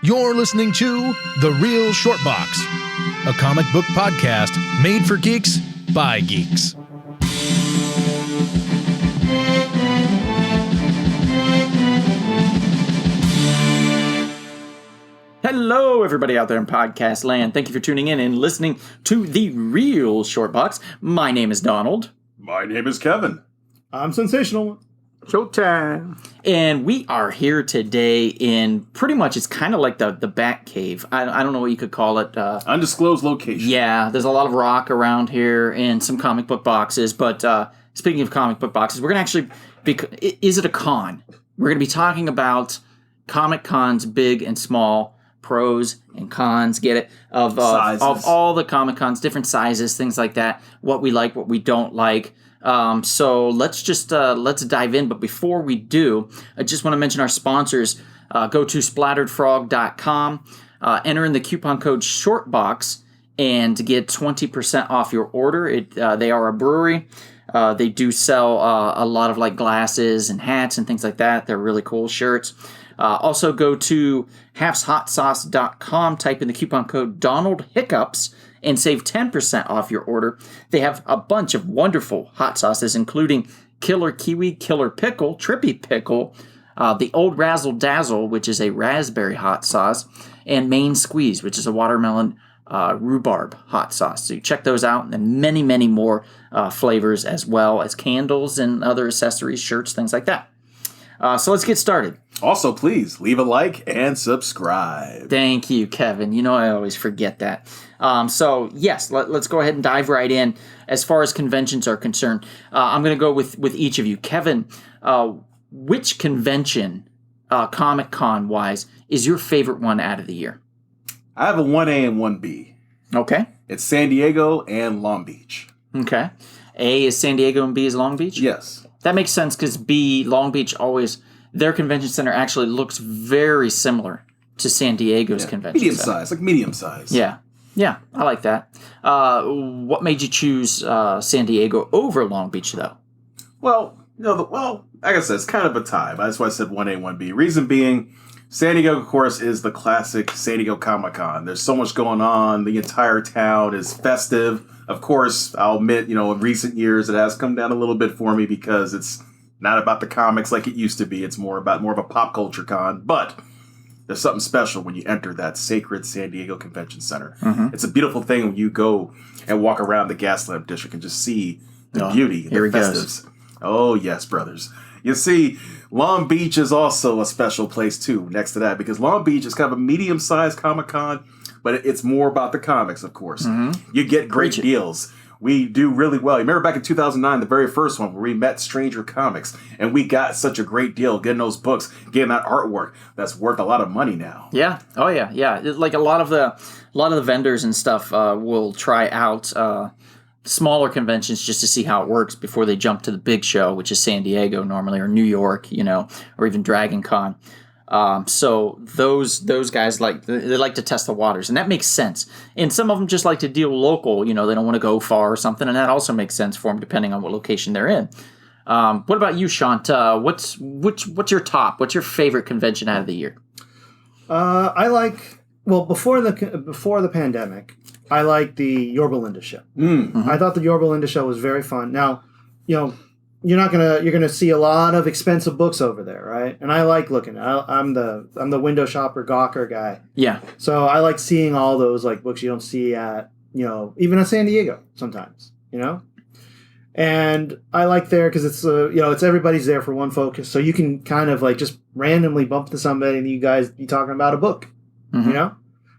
You're listening to The Real Short Box, a comic book podcast made for geeks by geeks. Hello, everybody out there in podcast land. Thank you for tuning in and listening to The Real Short Box. My name is Donald. My name is Kevin. I'm Sensational One. Showtime. And we are here today in pretty much, it's kind of like the Bat Cave. I don't know what you could call it. Undisclosed location. Yeah, there's a lot of rock around here and some comic book boxes. But speaking of comic book boxes, we're going to actually, is it a con? We're going to be talking about Comic Cons, big and small, pros and cons, get it? Of all the Comic Cons, different sizes, things like that, what we like, what we don't like. So let's dive in. But before we do, I just want to mention our sponsors. Go to splatteredfrog.com, enter in the coupon code SHORTBOX, and get 20% off your order. They are a brewery. They do sell a lot of like glasses and hats and things like that. They're really cool shirts. Also go to halfshotsauce.com, type in the coupon code Donald Hiccups, and save 10% off your order. They have a bunch of wonderful hot sauces, including Killer Kiwi, Killer Pickle, Trippy Pickle, the Old Razzle Dazzle, which is a raspberry hot sauce, and Main Squeeze, which is a watermelon rhubarb hot sauce. So you check those out, and then many, many more flavors, as well as candles and other accessories, shirts, things like that. So let's get started. Also, please leave a like and subscribe. Thank you, Kevin. You know I always forget that. So yes, let's go ahead and dive right in. As far as conventions are concerned, I'm going to go with each of you. Kevin, which convention, Comic Con wise, is your favorite one out of the year? I have a 1A and 1B. Okay. It's San Diego and Long Beach. Okay. A is San Diego and B is Long Beach? Yes. That makes sense because Long Beach their convention center actually looks very similar to San Diego's convention center. Medium size. Yeah. Yeah, I like that. What made you choose San Diego over Long Beach, though? Well, like I said, it's kind of a tie. That's why I said 1A, 1B. Reason being, San Diego, of course, is the classic San Diego Comic-Con. There's so much going on. The entire town is festive. Of course, I'll admit, in recent years, it has come down a little bit for me because it's not about the comics like it used to be. It's more of a pop culture con. But there's something special when you enter that sacred San Diego Convention Center. Mm-hmm. It's a beautiful thing when you go and walk around the Gaslamp District and just see the beauty, the festives. Oh, yes, brothers. You see, Long Beach is also a special place, too, next to that, because Long Beach is kind of a medium-sized Comic-Con, but it's more about the comics, of course. Mm-hmm. You get great deals. We do really well. You remember back in 2009, the very first one, where we met Stranger Comics, and we got such a great deal getting those books, getting that artwork that's worth a lot of money now. Yeah. Oh, yeah. Yeah. Like a lot of the vendors and stuff will try out smaller conventions just to see how it works before they jump to the big show, which is San Diego normally, or New York, or even Dragon Con. So those guys they like to test the waters, and that makes sense. And some of them just like to deal local. They don't want to go far or something, and that also makes sense for them depending on what location they're in. What about you, Shant? What's your top? What's your favorite convention out of the year? Before the pandemic, I liked the Yorba Linda show. Mm-hmm. I thought the Yorba Linda show was very fun. Now, you're gonna see a lot of expensive books over there, right? And I like looking. I'm the window shopper gawker guy. Yeah. So I like seeing all those books you don't see at even at San Diego sometimes. And I like there because it's it's everybody's there for one focus, so you can kind of just randomly bump into somebody and you guys be talking about a book. Mm-hmm.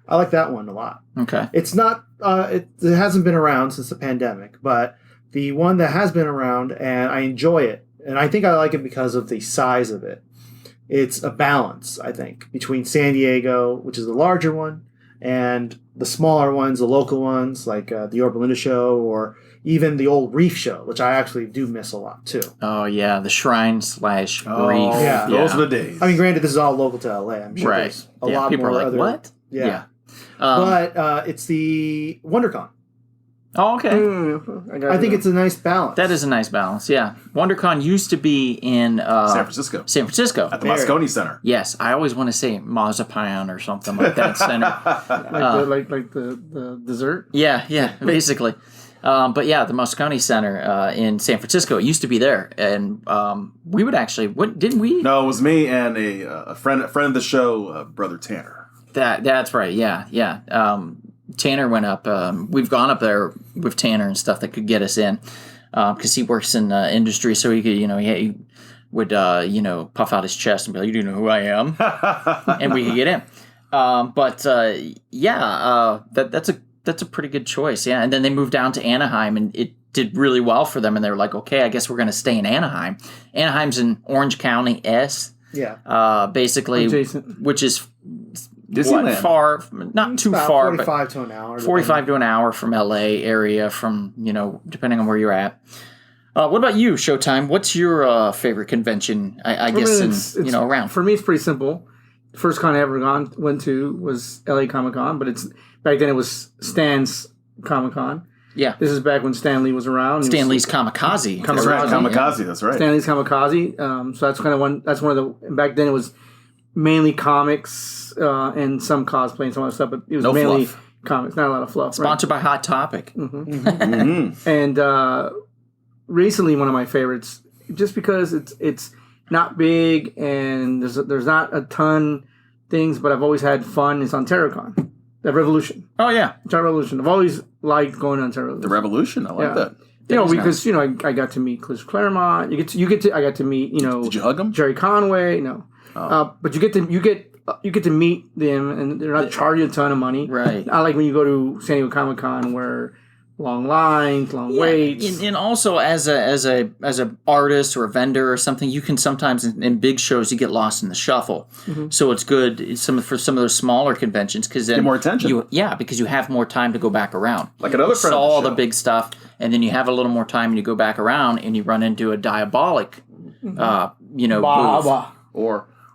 I like that one a lot. Okay. It's not. It hasn't been around since the pandemic, but the one that has been around, and I enjoy it, and I think I like it because of the size of it. It's a balance, I think, between San Diego, which is the larger one, and the smaller ones, the local ones, like the Yorba Linda show, or even the old Reef show, which I actually do miss a lot, too. Oh, yeah, the Shrine/Reef. Yeah. Those are the days. I mean, granted, this is all local to LA. I'm sure there's a lot people more are like, other... What? Yeah. But it's the WonderCon. Oh, okay. I think it's a nice balance. That is a nice balance, yeah. WonderCon used to be in San Francisco. San Francisco. At the Moscone Center. Yes, I always want to say Mazapan or something like that center. like the dessert? Yeah, basically. But yeah, the Moscone Center in San Francisco. It used to be there, and we would actually. What didn't we? No, it was me and a friend of the show, Brother Tanner. That's right. Yeah. Tanner went up. We've gone up there with Tanner and stuff that could get us in because he works in industry, so he could, he would, puff out his chest and be like, "You do know who I am," and we could get in. That's a pretty good choice. Yeah, and then they moved down to Anaheim, and it did really well for them. And they were like, "Okay, I guess we're going to stay in Anaheim." Anaheim's in Orange County, basically, adjacent. Which is. Disneyland. Far, not too far, 45 to an hour. 45 to an hour from LA area, from, depending on where you're at. What about you, Showtime? What's your favorite convention, I guess, around? For me, it's pretty simple. The first con I ever went to was LA Comic Con, but back then it was Stan's Comic Con. Yeah. This is back when Stan Lee was around. Stan Lee's Kamikaze. That's right, Kamikaze, that's right. Stan Lee's Kamikaze. So that's one of the, back then it was mainly comics and some cosplay and some other stuff, but it was mainly fluff. comics, not a lot of fluff. Sponsored by Hot Topic. And recently, one of my favorites, just because it's not big and there's not a ton things, but I've always had fun, is on TerraCon, the Revolution. Oh yeah, Terra Revolution. I've always liked going on Terra Revolution. The Revolution, I like that. Because I got to meet Chris Claremont. I got to meet Did you hug him? Jerry Conway. No. But you get to meet them, and they're not charging a ton of money. Right. Not like when you go to San Diego Comic Con, where long lines, long waits. And also as a artist or a vendor or something, you can sometimes in big shows you get lost in the shuffle. So it's good for some of those smaller conventions because then get more attention. Because you have more time to go back around. Like another friend saw of the all show. the big stuff, and then you have a little more time and you go back around and you run into a diabolic, booth.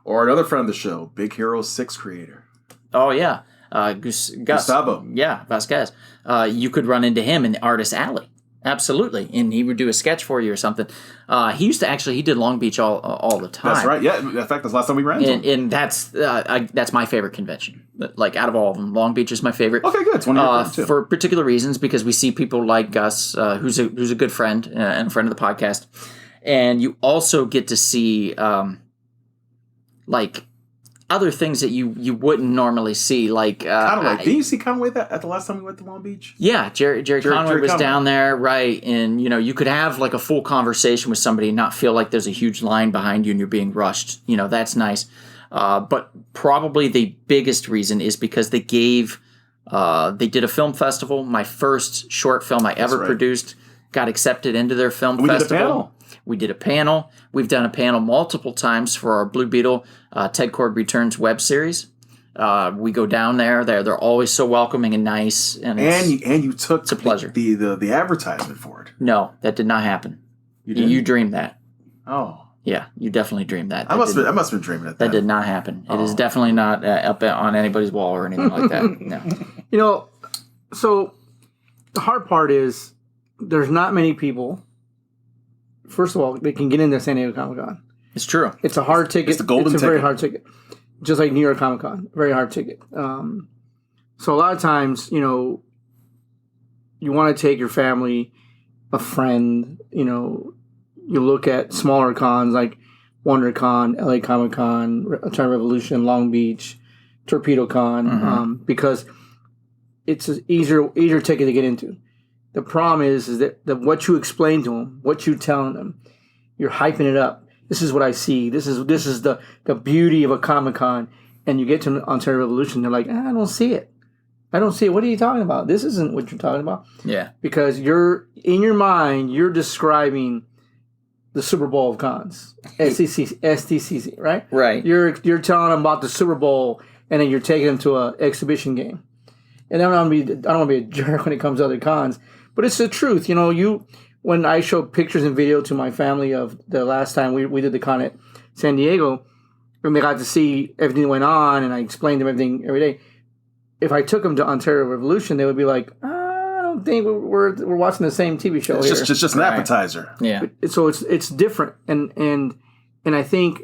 Or another friend of the show, Big Hero 6 creator. Oh, yeah. Gustavo. Yeah, Vasquez. You could run into him in the Artist Alley. Absolutely. And he would do a sketch for you or something. He did Long Beach all the time. That's right. Yeah. In fact, that's the last time we ran into him. And that's my favorite convention. Like, out of all of them, Long Beach is my favorite. Okay, good. It's one of your favorites, too. For particular reasons, because we see people like Gus, who's a good friend and a friend of the podcast. And you also get to see... other things that you wouldn't normally see, like Conway. Did you see Conway at the last time we went to Long Beach? Yeah, Jerry Conway was down there, right? And you could have like a full conversation with somebody and not feel like there's a huge line behind you and you're being rushed. That's nice. But probably the biggest reason is because they did a film festival. My first short film I ever produced got accepted into their film festival. We did a panel. We've done a panel multiple times for our Blue Beetle Ted Cord Returns web series. We go down there. They're always so welcoming and nice. And you took it's a pleasure. The advertisement for it. No, that did not happen. You dreamed that. Oh. Yeah, you definitely dreamed that. I must have been dreaming it. That did not happen. It is definitely not up on anybody's wall or anything like that. No. So the hard part is there's not many people. First of all, they can get into San Diego Comic Con. It's true. It's a hard ticket. It's the golden ticket. Very hard ticket. Just like New York Comic Con. Very hard ticket. So a lot of times, you want to take your family, a friend, you look at smaller cons like WonderCon, LA Comic Con, China Revolution, Long Beach, Torpedo Con, because it's an easier ticket to get into. The problem is that what you explain to them, what you telling them, you're hyping it up. This is what I see. This is the beauty of a Comic-Con. And you get to Ontario Revolution, they're like, I don't see it. I don't see it. What are you talking about? This isn't what you're talking about. Yeah. Because in your mind, you're describing the Super Bowl of cons. STCC, right? Right. You're telling them about the Super Bowl, and then you're taking them to an exhibition game. And I don't want to be a jerk when it comes to other cons. But it's the truth, when I show pictures and video to my family of the last time we did the con at San Diego, and they got to see everything that went on, and I explained them everything every day. If I took them to Ontario Revolution, they would be like, I don't think we're watching the same TV show. It's just an appetizer. Yeah. So it's different, and I think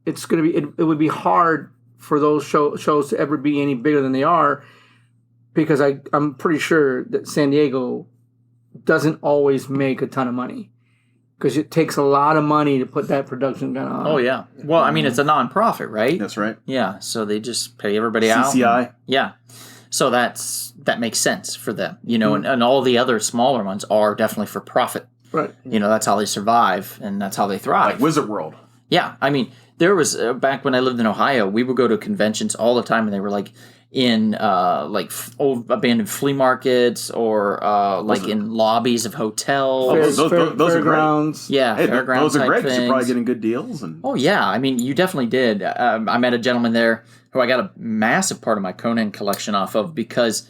it's going to be. It would be hard for those shows to ever be any bigger than they are, because I'm pretty sure that San Diego doesn't always make a ton of money, because it takes a lot of money to put that production on. Oh yeah. Well, I mean, it's a non-profit, right? That's right. Yeah. So they just pay everybody out. CCI. Yeah. So that makes sense for them, and all the other smaller ones are definitely for profit. Right. That's how they survive and that's how they thrive. Like Wizard World. Yeah. I mean, there was back when I lived in Ohio, we would go to conventions all the time, and they were like in old abandoned flea markets or in lobbies of hotels. Those are great. Yeah, hey, fairgrounds those are great. things. You're probably getting good deals. Oh yeah, I mean, you definitely did. I met a gentleman there who I got a massive part of my Conan collection off of, because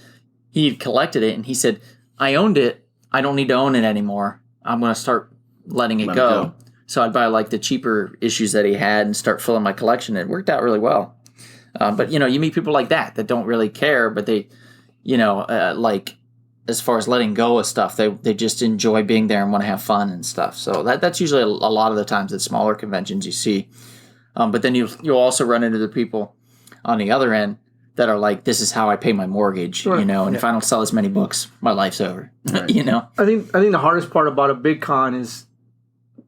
he collected it, and he said, "I owned it. I don't need to own it anymore. I'm going to start letting it go." So I'd buy like the cheaper issues that he had and start filling my collection. It worked out really well. But you meet people like that don't really care, but they, as far as letting go of stuff, they just enjoy being there and want to have fun and stuff. So that's usually a lot of the times at smaller conventions you see. But then you'll also run into the people on the other end that are like, this is how I pay my mortgage, sure. And if I don't sell as many books, my life's over, Right. I think the hardest part about a big con is,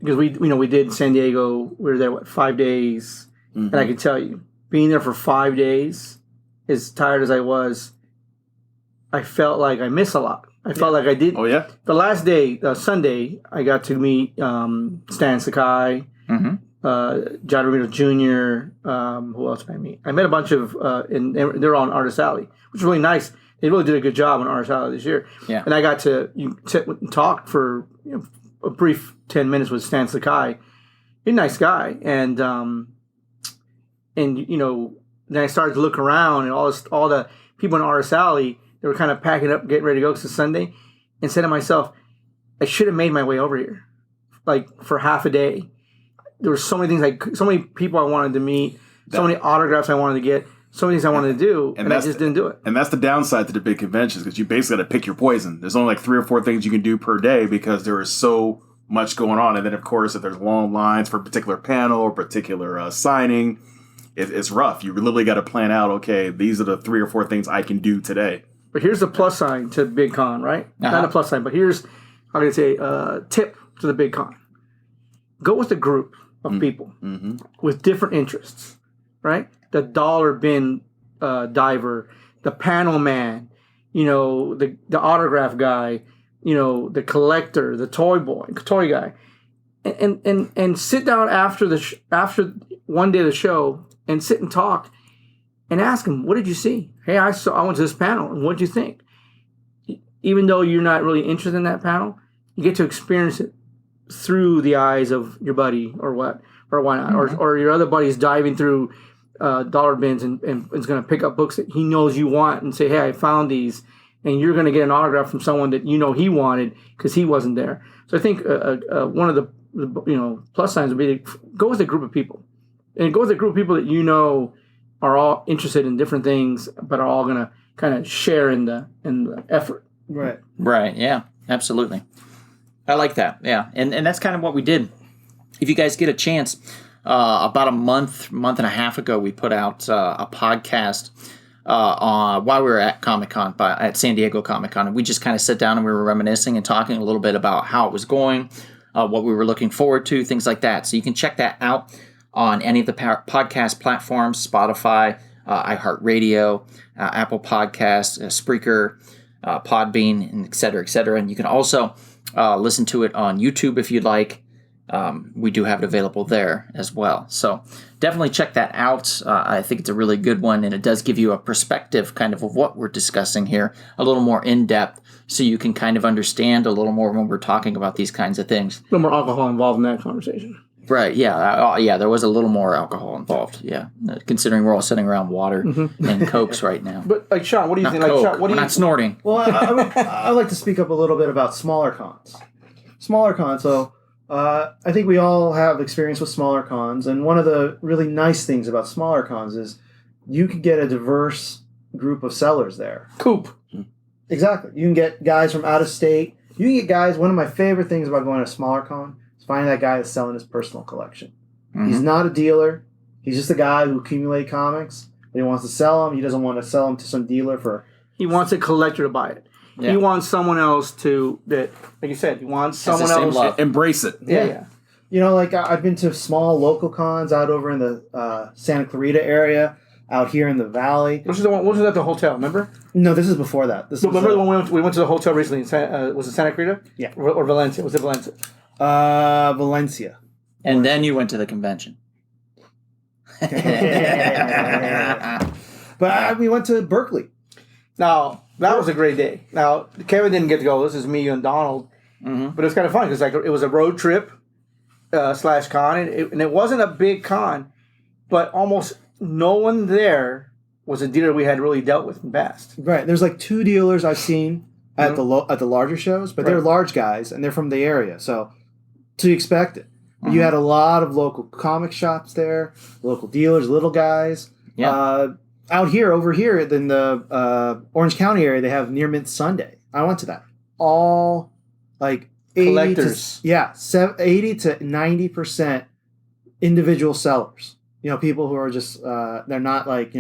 because we did San Diego, we were there 5 days, and I can tell you, being there for 5 days, as tired as I was, I felt like I missed a lot. I felt like I did. Oh yeah. The last day, Sunday, I got to meet Stan Sakai, John Romito Jr. Who else did I meet? I met a bunch of, and they're on Artist Alley, which was really nice. They really did a good job on Artist Alley this year. Yeah. And I got to talk for a brief 10 minutes with Stan Sakai. He's a nice guy, and then I started to look around, and all the people in Artist Alley, they were kind of packing up, getting ready to go, because it's Sunday, and said to myself, I should have made my way over here, like for half a day. There were so many things, so many people I wanted to meet, so many autographs I wanted to get, so many things I wanted to do, and I just didn't do it. And that's the downside to the big conventions, because you basically got to pick your poison. There's only like 3 or 4 things you can do per day, because there is so much going on. And then, of course, if there's long lines for a particular panel or particular signing, it's rough. You literally got to plan out, okay, these are the 3 or 4 things I can do today. But here's the plus sign to Big Con, right? Not a plus sign, but here's, how can I say, tip to the Big Con. Go with a group of people with different interests, right? The dollar bin diver, the panel man, the autograph guy, the collector, the toy guy, and sit down after after one day of the show and sit and talk and ask them, what did you see? Hey, I went to this panel, and what did you think? Even though you're not really interested in that panel, you get to experience it through the eyes of your buddy, or why not, or your other buddy's diving through dollar bins and is going to pick up books that he knows you want and say, hey, I found these, and you're going to get an autograph from someone that he wanted because he wasn't there. So I think one of the plus signs would be to go with a group of people, and go with a group of people that are all interested in different things, but are all going to kind of share in the effort. Right. Right. Yeah. Absolutely. I like that. Yeah. And that's kind of what we did. If you guys get a chance, about a month and a half ago, we put out a podcast while we were at Comic-Con, at San Diego Comic-Con. And we just kind of sat down and we were reminiscing and talking a little bit about how it was going, what we were looking forward to, things like that. So you can check that out on any of the podcast platforms, Spotify, iHeartRadio, Apple Podcasts, Spreaker, Podbean, and et cetera, et cetera. And you can also listen to it on YouTube if you'd like. We do have it available there as well. So definitely check that out. I think it's a really good one, and it does give you a perspective kind of what we're discussing here, a little more in-depth, so you can kind of understand a little more when we're talking about these kinds of things. A little more alcohol involved in that conversation. Right, yeah. There was a little more alcohol involved, yeah. Considering we're all sitting around water and Cokes right now. But, like, Sean, what do you think? Coke. Like, Sean, we're not snorting. Well, I like to speak up a little bit about smaller cons. So I think we all have experience with smaller cons, and one of the really nice things about smaller cons is you can get a diverse group of sellers there. Coop. Exactly. You can get guys from out of state. You can get guys. One of my favorite things about going to a smaller con is finding that guy that's selling his personal collection. Mm-hmm. He's not a dealer. He's just a guy who accumulates comics. But he wants to sell them. He doesn't want to sell them to some dealer for. He wants a collector to buy it. Yeah. He wants someone else like you said, he wants someone else to embrace it. Yeah. You know, like I've been to small local cons out over in the Santa Clarita area, out here in the valley. Which is the one? What was at the hotel? Remember? No, this is before that. Remember the one we went to the hotel recently? Was it Santa Clarita? Yeah. Or Valencia? Was it Valencia? Valencia. And then you went to the convention. But we went to Berkeley. Now, that was a great day. Now, Kevin didn't get to go. This is me and Donald. Mm-hmm. But it was kind of fun because it was a road trip / con. And it wasn't a big con, but almost no one there was a dealer we had really dealt with in the past. Right. There's like 2 dealers I've seen at the larger shows, but they're large guys and they're from the area. So to expect it. Mm-hmm. You had a lot of local comic shops there, local dealers, little guys. Yeah. Over here in the Orange County area, they have Near Mint Sunday. I went to that. All like 80 collectors. 80 to 90% individual sellers. You know, people who are just they're not like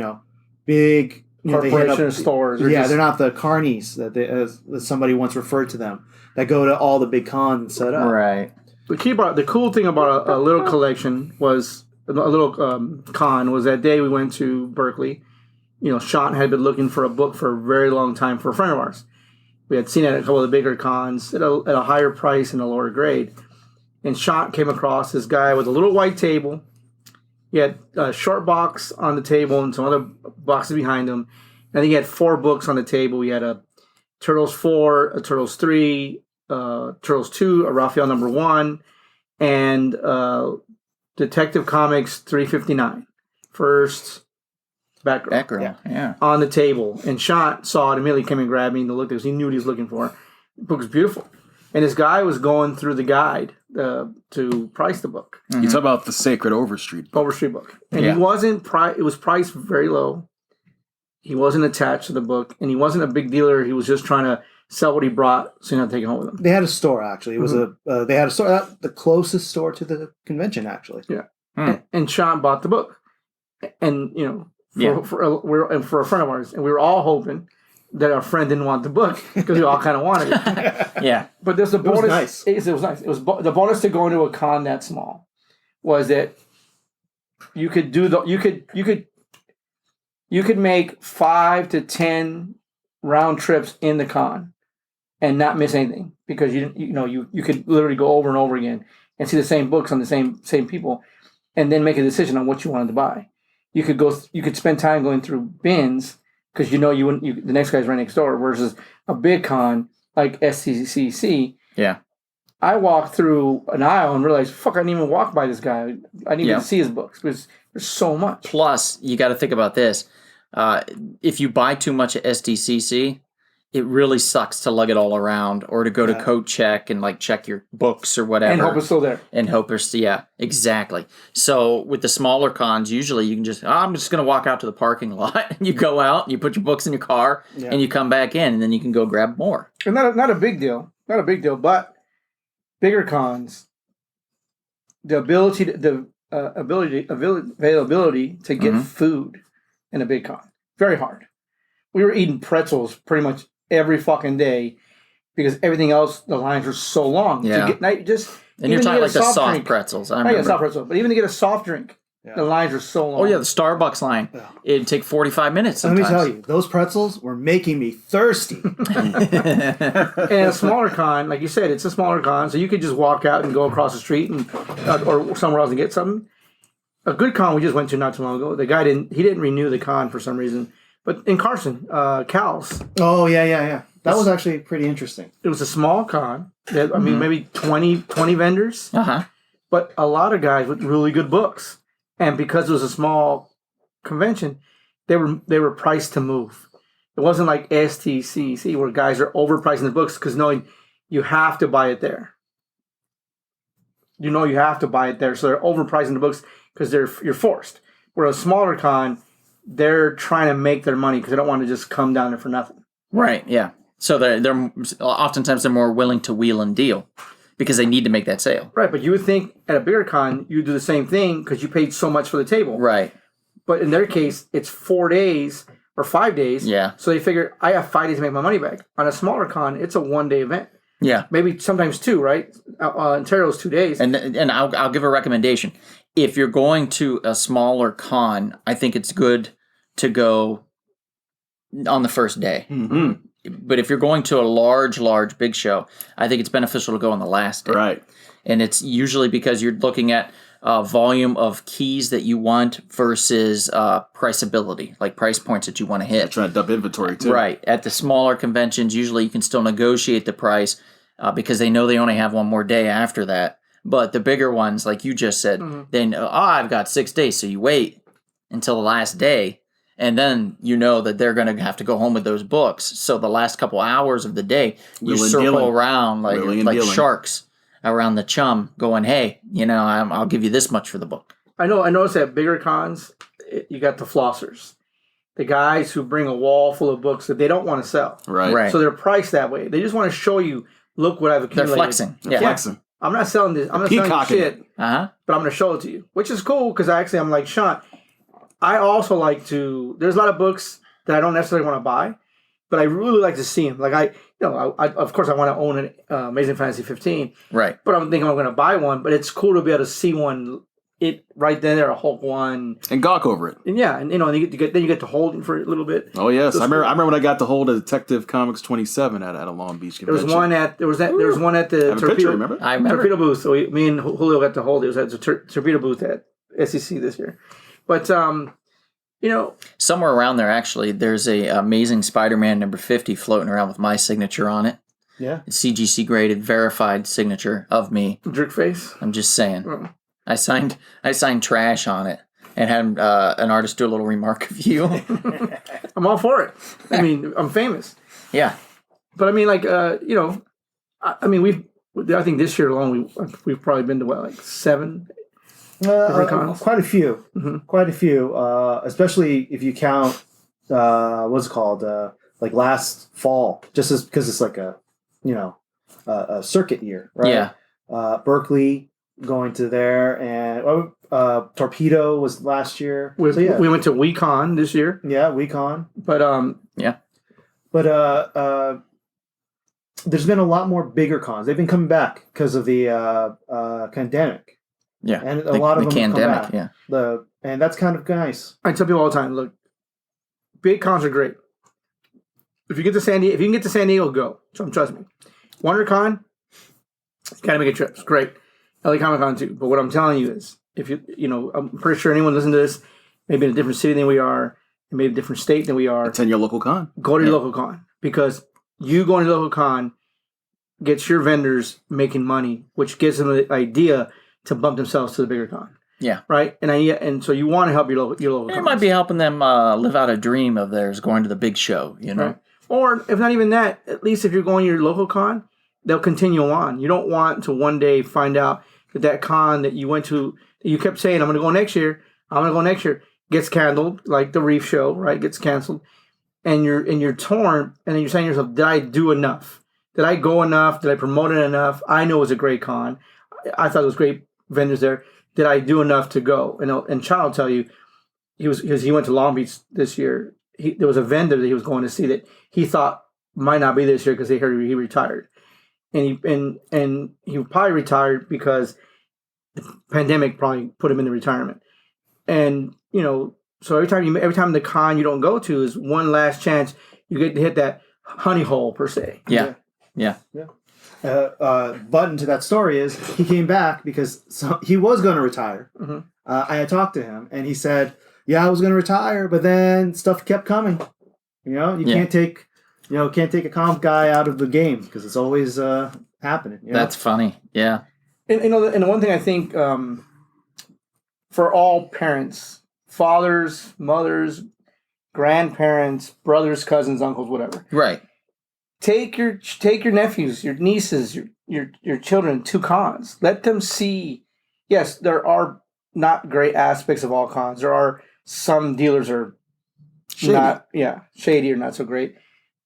big corporation stores. They're not the carnies that as somebody once referred to them that go to all the big cons and set up. Right. The cool thing about a little collection was a little con was that day we went to Berkeley. Sean had been looking for a book for a very long time for a friend of ours. We had seen it at a couple of the bigger cons at a higher price and a lower grade. And Sean came across this guy with a little white table. He had a short box on the table and some other boxes behind him. And he had 4 books on the table. He had a Turtles 4, a Turtles 3, Turtles 2, a Raphael number 1, and Detective Comics 359. First background. Yeah. On the table. And Sean saw it, immediately came and grabbed me and looked at it. He knew what he was looking for. The book was beautiful. And this guy was going through the guide to price the book. Mm-hmm. You talk about the Sacred Overstreet book. And he wasn't, it was priced very low. He wasn't attached to the book. And he wasn't a big dealer. He was just trying to sell what he brought so you don't take it home with him. They had a store, actually. It was they had a store, the closest store to the convention, actually. Yeah. And Sean bought the book. And, for a friend of ours. And we were all hoping that our friend didn't want the book because we all kind of wanted it. Yeah. But there's a bonus. It was nice. It was nice. It was the bonus to going to a con that small was that you could make 5 to 10 round trips in the con and not miss anything because you could literally go over and over again and see the same books on the same people and then make a decision on what you wanted to buy. You could spend time going through bins because you wouldn't. The next guy's right next door. Versus a big con like SCCC. Yeah. I walked through an aisle and realized, fuck, I didn't even walk by this guy. I didn't even see his books because there's so much. Plus, you got to think about this. If you buy too much at SDCC, it really sucks to lug it all around or to go to Coat Check and check your books or whatever. And hope it's still there. Yeah, exactly. So with the smaller cons, usually you can I'm just going to walk out to the parking lot. And you go out, and you put your books in your car, and you come back in, and then you can go grab more. And not a big deal. Not a big deal, but bigger cons, the availability to get food in a big con. Very hard. We were eating pretzels pretty much every fucking day because everything else, the lines were so long. Yeah. And you're talking like the soft pretzels. I remember. Soft pretzels. But even to get a soft drink, the lines are so long. Oh, yeah, the Starbucks line. Yeah. It'd take 45 minutes sometimes. Let me tell you, those pretzels were making me thirsty. And a smaller con, like you said, it's a smaller con, so you could just walk out and go across the street and or somewhere else and get something. A good con we just went to not too long ago, the guy didn't renew the con for some reason. But in Carson, Cal's. Oh, yeah. That was actually pretty interesting. It was a small con. Maybe 20 vendors. Uh-huh. But a lot of guys with really good books. And because it was a small convention, they were priced to move. It wasn't like STCC where guys are overpricing the books because knowing you have to buy it there. You have to buy it there. So they're overpricing the books because you're forced. Whereas a smaller con, they're trying to make their money because they don't want to just come down there for nothing. Right, yeah. So they're oftentimes they're more willing to wheel and deal because they need to make that sale. Right, but you would think at a bigger con you do the same thing because you paid so much for the table. Right. But in their case, it's 4 days or 5 days. Yeah. So they figure I have 5 days to make my money back. On a smaller con, it's a 1-day event. Yeah. Maybe sometimes 2, right? Ontario's 2 days. And I'll give a recommendation. If you're going to a smaller con, I think it's good to go on the first day. Mm-hmm. But if you're going to a large, big show, I think it's beneficial to go on the last day. Right. And it's usually because you're looking at volume of keys that you want versus priceability, like price points that you want to hit. They're trying to dump inventory too. Right. At the smaller conventions, usually you can still negotiate the price because they know they only have one more day after that. But the bigger ones, like you just said, then, I've got 6 days. So you wait until the last day. And then you know that they're going to have to go home with those books. So the last couple hours of the day, you circle around like sharks around the chum going, hey, I'll give you this much for the book. I noticed at bigger cons, you got the flossers. The guys who bring a wall full of books that they don't want to sell. Right. So they're priced that way. They just want to show you, look what I've accumulated. They're flexing. They're flexing. I'm not selling this. I'm not selling you shit. But I'm going to show it to you, which is cool because I'm like, Sean, I also like to. There's a lot of books that I don't necessarily want to buy, but I really like to see them. Like I of course I want to own an Amazing Fantasy 15, right? But I'm thinking I'm going to buy one. But it's cool to be able to see one, it right there, a Hulk one, and gawk over it. And and you get to hold it for a little bit. Oh yes, I remember when I got to hold a Detective Comics 27 at a Long Beach convention. There was one at the torpedo. Remember? I remember. Torpedo booth. So me and Julio got to hold it. It was at the torpedo booth at SEC this year. But, somewhere around there, actually, there's a Amazing Spider-Man number 50 floating around with my signature on it. Yeah. CGC graded, verified signature of me. Jerk face. I'm just saying. I signed trash on it and had an artist do a little remark of you. I'm all for it. I mean, I'm famous. Yeah. But I mean, like, I think this year alone, we've probably been to 7 different cons? Quite a few. Mm-hmm. Quite a few. Especially if you count, what's it called? Like last fall, just because it's like a circuit year, right? Yeah. Berkeley going to there, and Torpedo was last year. We went to WeCon this year. Yeah, WeCon. But yeah. But there's been a lot more bigger cons. They've been coming back because of the pandemic. Yeah, and a lot of them come back. Yeah, and that's kind of nice. I tell people all the time, look, big cons are great. If you can get to San Diego, go. Trust me. WonderCon, gotta make a trip. It's great. LA Comic Con too. But what I'm telling you is, if I'm pretty sure anyone listening to this, maybe in a different city than we are, maybe a different state than we are. Attend your local con. Go to your local con, because you going to the local con gets your vendors making money, which gives them the idea to bump themselves to the bigger con. Yeah. Right? And so you want to help your local It cons. might be helping them live out a dream of theirs, going to the big show, Right. Or if not even that, at least if you're going to your local con, they'll continue on. You don't want to one day find out that con that you went to, that you kept saying, I'm going to go next year, gets canceled, like the Reef show, right? Gets canceled. And you're torn, and then you're saying to yourself, did I do enough? Did I go enough? Did I promote it enough? I know it was a great con. I thought it was great vendors there. Did I do enough to go? And Chad will tell you, he went to Long Beach this year. There was a vendor that he was going to see that he thought might not be this year because they heard he retired, and he probably retired because the pandemic probably put him into retirement. And so every time the con you don't go to is one last chance you get to hit that honey hole per se. Yeah. Button to that story is he came back because he was going to retire. Mm-hmm. I had talked to him, and he said, "Yeah, I was going to retire, but then stuff kept coming. You can't take a comic guy out of the game because it's always happening." That's funny. Yeah. And the one thing I think for all parents, fathers, mothers, grandparents, brothers, cousins, uncles, whatever, right. Take your nephews, your nieces, your children to cons. Let them see. Yes, there are not great aspects of all cons. There are some dealers are shady or not so great.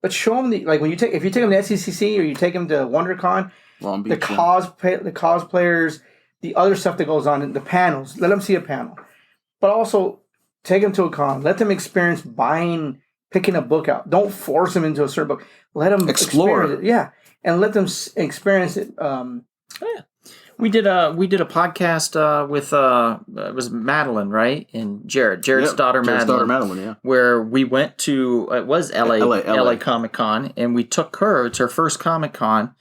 but show them if you take them to SCCC or you take them to WonderCon, Long Beach, the cosplayers, the other stuff that goes on in the panels. Let them see a panel, but also take them to a con. Let them experience picking a book out. Don't force them into a certain book. Let them explore it. Yeah, and let them experience it. We did a podcast with it was Madeline, right? And Jared's daughter Madeline. Where we went to it was LA Comic Con, and we took her. It's her first Comic Con,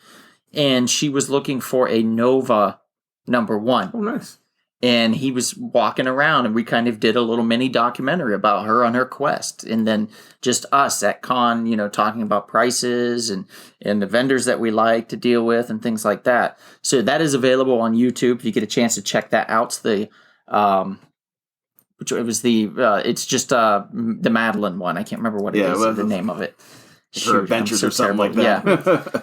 and she was looking for a Nova #1. Oh, nice. And he was walking around, and we kind of did a little mini documentary about her on her quest. And then just us at con, talking about prices and the vendors that we like to deal with and things like that. So that is available on YouTube. If you get a chance to check that out, it's just the Madeline one. I can't remember what it is, the name of it. Her adventures or something like that. Yeah.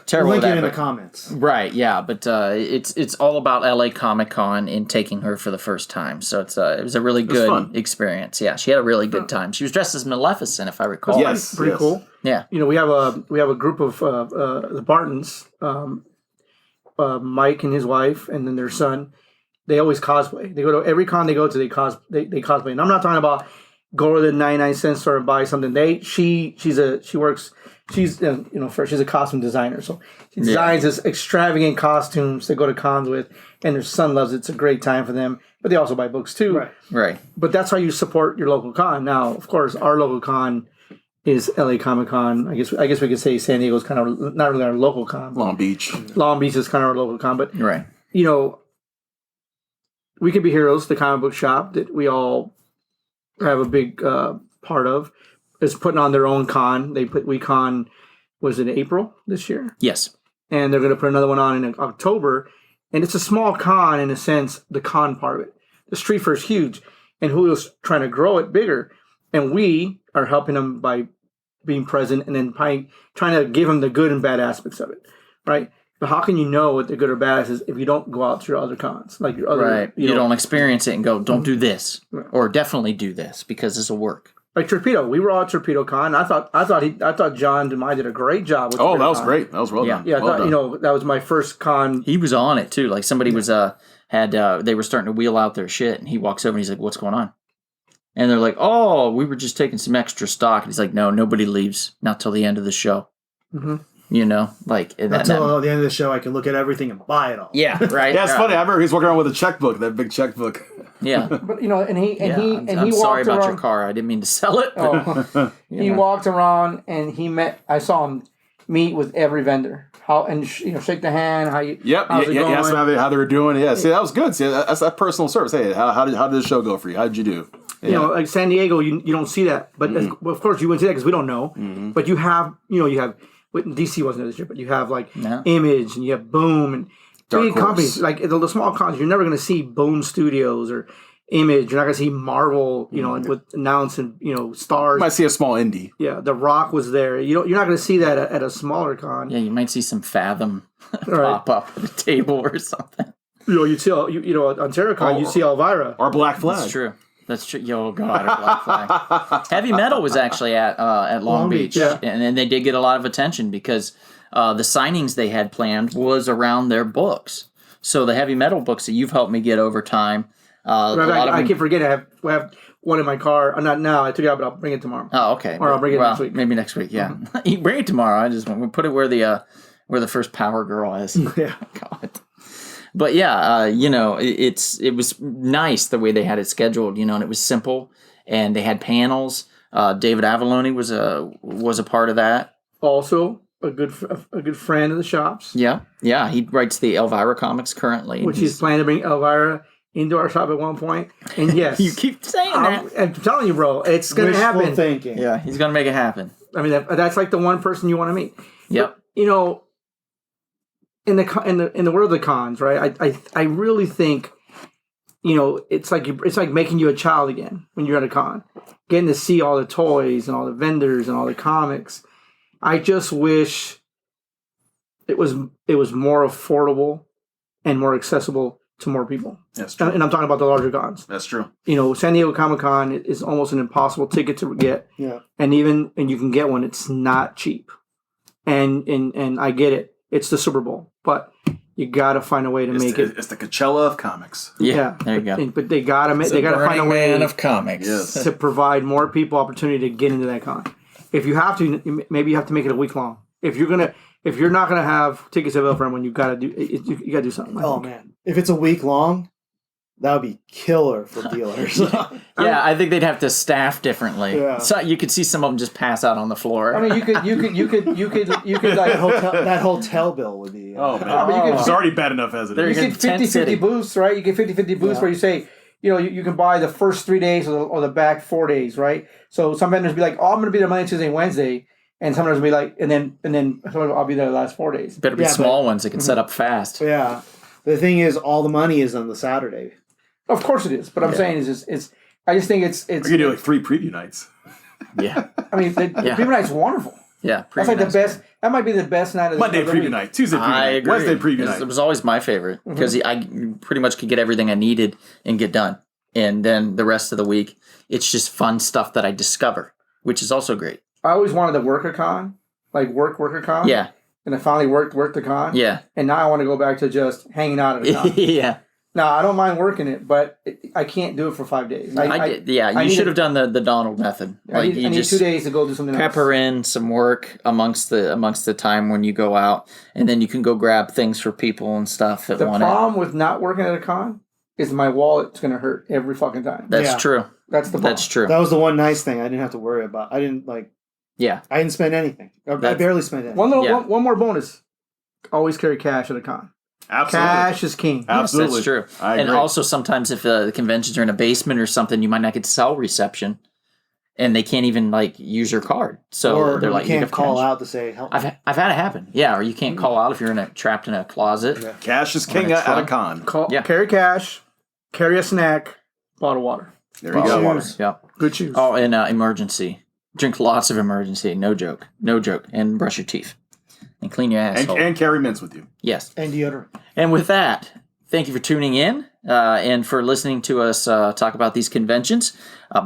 Terrible. Link it in the comments. Right, yeah, but it's all about LA Comic Con and taking her for the first time. So it was a really good experience. Yeah, she had a really good time. She was dressed as Maleficent, if I recall. Yes, pretty cool. Yeah, we have a group of the Bartons, Mike and his wife, and then their son. They always cosplay. They go to every con they go to. They cosplay, and I'm not talking about go to the 99-cent store and buy something. She's a costume designer, so she designs this extravagant costumes to go to cons with, and their son loves it. It's a great time for them, but they also buy books too. Right. But that's how you support your local con. Now, of course, our local con is LA Comic Con. I guess we could say San Diego's kind of not really our local con. Long Beach is kind of our local con, but right. We Could Be Heroes, the comic book shop that we all have a big part of, is putting on their own con. WeCon was in April this year. Yes. And they're going to put another one on in October. And it's a small con in a sense, the con part of it. The Street Fair is huge. And Julio's trying to grow it bigger. And we are helping him by being present and then trying to give him the good and bad aspects of it. Right? But how can you know what the good or bad is if you don't go out to your other cons? Like your other, right. You don't experience it and go, don't do this. Right. Or definitely do this because this will work. Like Torpedo, we were all at Torpedo Con. I thought John DeMai did a great job with Torpedo that was Con. great. That was well done. Yeah, that was my first con. He was on it too. Like somebody was they were starting to wheel out their shit, and he walks over and he's like, "What's going on?" And they're like, "Oh, we were just taking some extra stock." And he's like, "No, nobody leaves not till the end of the show." Mm-hmm. Until the end of the show, I can look at everything and buy it all. Yeah, right. Yeah, it's funny. I remember he's walking around with a checkbook, that big checkbook. Yeah, but I'm sorry walked about around, your car. I didn't mean to sell it. He walked around and I saw him meet with every vendor. Shake the hand. How's it going? Asked them how they were doing. Yeah, see, that was good. See, that's that personal service. Hey, how did the show go for you? How did you do? Yeah. Like San Diego, you don't see that, but of course you wouldn't see that because we don't know. Mm-hmm. But you have DC wasn't there this year, but you have Image and you have Boom and big companies like the small cons. You're never going to see Boom Studios or Image. You're not going to see Marvel. With announcing stars. You might see a small indie. Yeah, The Rock was there. You're not going to see that at a smaller con. Yeah, you might see some Fathom pop up at a table or something. You see Ontario Con. You see Elvira or Black Flag. That's true. That's true. Oh God, Black Flag. Heavy Metal was actually at Long Beach, and they did get a lot of attention because the signings they had planned was around their books. So the Heavy Metal books that you've helped me get over time. I keep forgetting. I have one in my car. Not now. I took it out, but I'll bring it tomorrow. Oh, okay. Or I'll bring it next week. Maybe next week. Yeah, You bring it tomorrow. I just want to put it where the first Power Girl is. Yeah. God. But yeah, it was nice the way they had it scheduled, and it was simple, and they had panels. David Avalone was a part of that. Also, a good friend of the shops. Yeah, he writes the Elvira comics currently, which he's planning to bring Elvira into our shop at one point. And yes, you keep saying that. I'm telling you, bro, it's going to happen. Wishful thinking. Yeah, he's going to make it happen. I mean, that's like the one person you want to meet. Yep. But, in the world of the cons, right? I really think, it's like making you a child again when you're at a con, getting to see all the toys and all the vendors and all the comics. I just wish it was more affordable and more accessible to more people. That's true. And I'm talking about the larger cons. That's true. San Diego Comic-Con is almost an impossible ticket to get. Yeah. And you can get one, it's not cheap. and I get it. It's the Super Bowl, but you got to find a way to make it. It's the Coachella of comics. Yeah, there you go. But they got to find a way of comics. Yes. to provide more people opportunity to get into that con. If you have to, maybe you have to make it a week long. If you're not gonna have tickets available for everyone, you got to do something. Oh man, if it's a week long, that would be killer for dealers. Yeah, I think they'd have to staff differently. Yeah. So you could see some of them just pass out on the floor. I mean, you could like that hotel bill would be. Oh man, but it's already bad enough as it There is. you get 50-50 booths, right? You get 50-50 booths where you say, you can buy the first 3 days or the back 4 days, right? So some vendors be like, oh, I'm going to be there Monday, Tuesday, and Wednesday. And some vendors will be like, and then I'll be there the last 4 days. Better be small ones that can set up fast. Yeah. The thing is, all the money is on the Saturday. Of course it is. But I'm saying is I just think it's. We're going to do like 3 preview nights. Yeah. I mean, the preview night's wonderful. Yeah. That's like the best. That might be the best night of the Monday preview week. night, Tuesday preview I night, agree. Wednesday preview night. It was always my favorite because I pretty much could get everything I needed and get done. And then the rest of the week, it's just fun stuff that I discover, which is also great. I always wanted to work a con, like work a con. Yeah. And I finally worked the con. Yeah. And now I want to go back to just hanging out at a con. Yeah. Now, I don't mind working it, but I can't do it for 5 days. You should have done the Donald method. I need 2 days to go do something else. Pepper in some work amongst the time when you go out, and then you can go grab things for people and stuff that The want it. problem with not working at a con is my wallet's going to hurt every fucking time. That's true. That's the problem. That's true. That was the one nice thing I didn't have to worry about. I didn't I didn't spend anything. I barely spent anything. One more bonus. Always carry cash at a con. Absolutely. Cash is king. Absolutely. That's true. I agree. And also sometimes if the conventions are in a basement or something, you might not get cell reception, and they can't even use your card. So or they're you like, can't call cash. out to say help. I've had it happen. Yeah, or you can't call out if you're trapped in a closet. Yeah. Cash is king at a con. Carry cash. Carry a snack. Bottle of water. There you go. Shoes. Yeah. Good shoes. Oh, and emergency. Drink lots of emergency. No joke. No joke. And brush your teeth. And clean your asshole. And carry mints with you. Yes. And deodorant. And with that, thank you for tuning in and for listening to us talk about these conventions.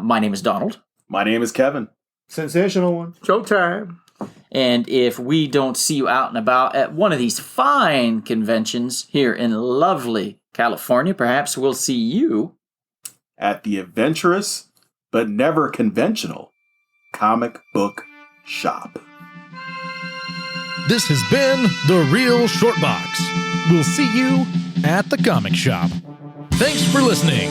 My name is Donald. My name is Kevin. Sensational One. Showtime. And if we don't see you out and about at one of these fine conventions here in lovely California, perhaps we'll see you At the adventurous, but never conventional, comic book shop. This has been The Real Short Box. We'll see you at the comic shop. Thanks for listening.